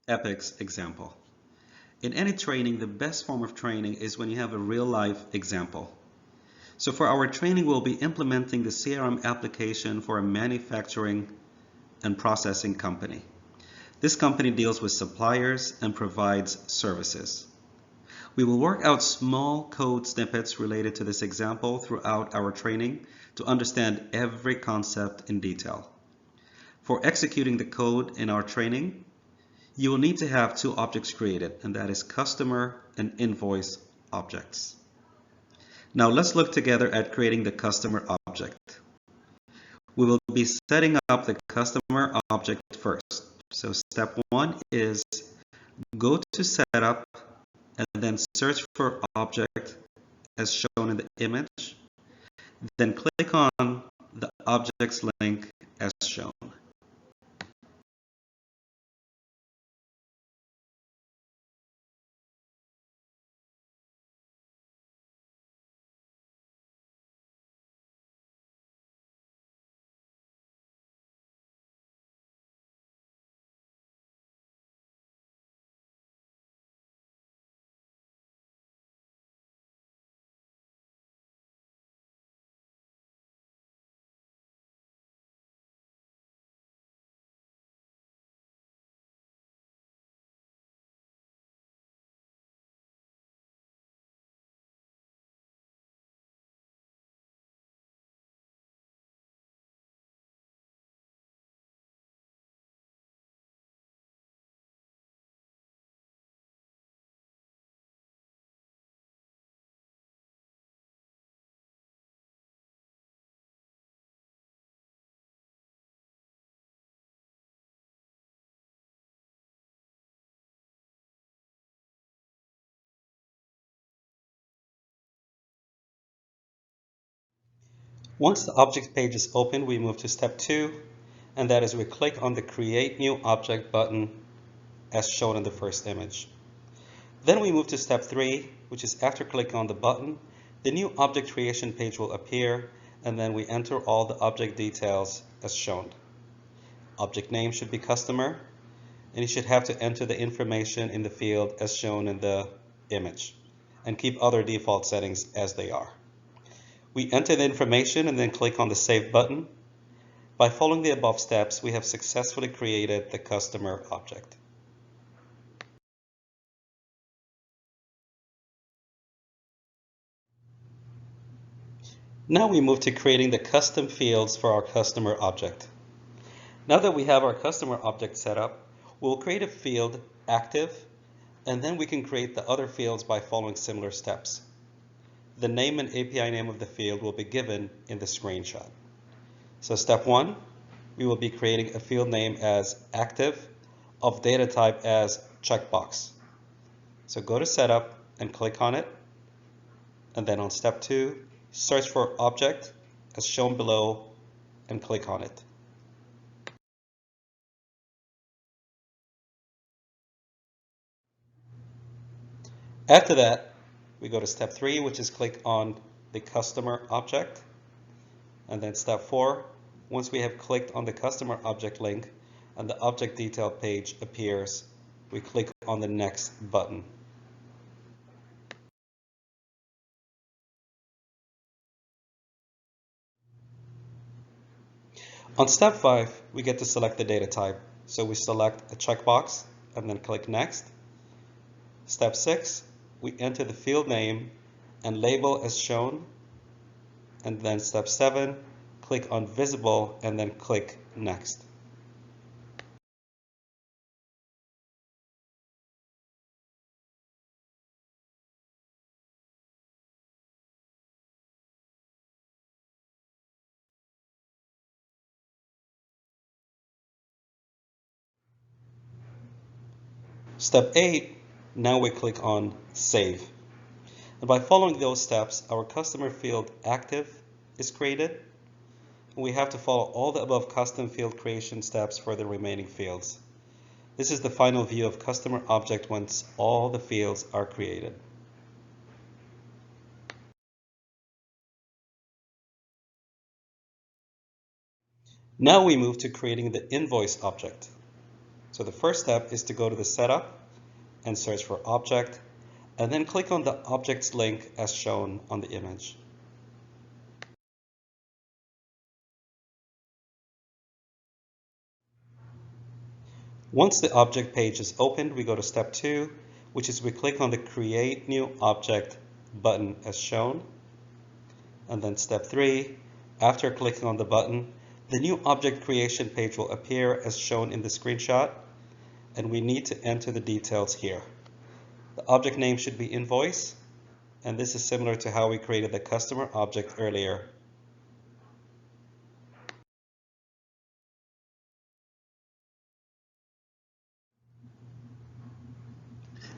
Epic's example. In any training, the best form of training is when you have a real-life example. So for our training, we'll be implementing the CRM application for a manufacturing and processing company. This company deals with suppliers and provides services. We will work out small code snippets related to this example throughout our training to understand every concept in detail. For executing the code in our training, you will need to have two objects created, and that is customer and invoice objects. Now let's look together at creating the customer object. We will be setting up the customer object first. So step one is go to setup and then search for object as shown in the image. Then click on the objects link as shown. Once the object page is open, we move to step 2, and that is we click on the Create New Object button as shown in the first image. Then we move to step 3, which is after clicking on the button, the new object creation page will appear, and then we enter all the object details as shown. Object name should be customer, and you should have to enter the information in the field as shown in the image, and keep other default settings as they are. We enter the information and then click on the Save button. By following the above steps, we have successfully created the customer object. Now we move to creating the custom fields for our customer object. Now that we have our customer object set up, we'll create a field active, and then we can create the other fields by following similar steps. The name and API name of the field will be given in the screenshot. So step 1, we will be creating a field name as active of data type as checkbox. So go to setup and click on it, and then on step 2, search for object as shown below and click on it. After that, we go to step 3, which is click on the customer object. And then step 4, once we have clicked on the customer object link and the object detail page appears, we click on the next button. On step 5, we get to select the data type. So we select a checkbox and then click next. Step 6, we enter the field name and label as shown. And then step 7, click on visible and then click next. Step 8, now we click on save. And by following those steps, our customer field active is created. We have to follow all the above custom field creation steps for the remaining fields. This is the final view of customer object once all the fields are created. Now we move to creating the invoice object. So the first step is to go to the setup and search for object, and then click on the objects link as shown on the image. Once the object page is opened, we go to step 2, which is we click on the Create New Object button as shown. And then step 3, after clicking on the button, the new object creation page will appear as shown in the screenshot, and we need to enter the details here. The object name should be Invoice, and this is similar to how we created the customer object earlier.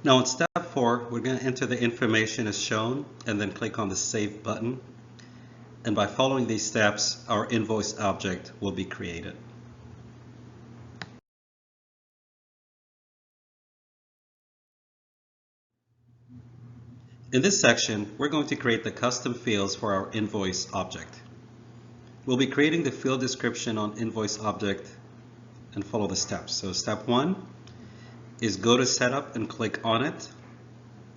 Now in step 4, we're going to enter the information as shown and then click on the Save button. And by following these steps, our invoice object will be created. In this section, we're going to create the custom fields for our invoice object. We'll be creating the field description on invoice object and follow the steps. So step 1 is go to setup and click on it.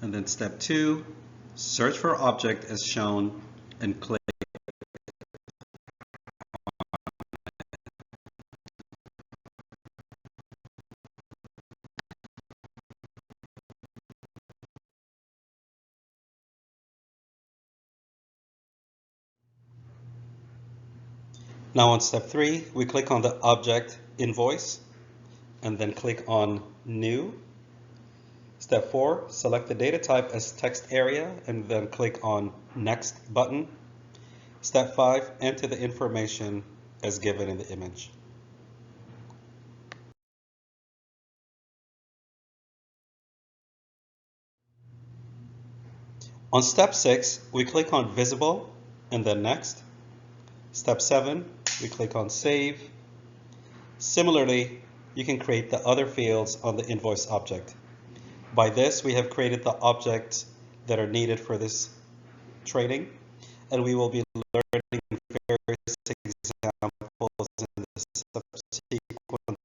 And then step 2, search for object as shown and click. Now on step 3, we click on the object invoice and then click on new. Step 4, select the data type as text area and then click on next button. Step 5, enter the information as given in the image. On step 6, we click on visible and then next. Step 7, we click on save. Similarly, you can create the other fields on the invoice object. By this, we have created the objects that are needed for this training, and we will be learning various examples in the subsequent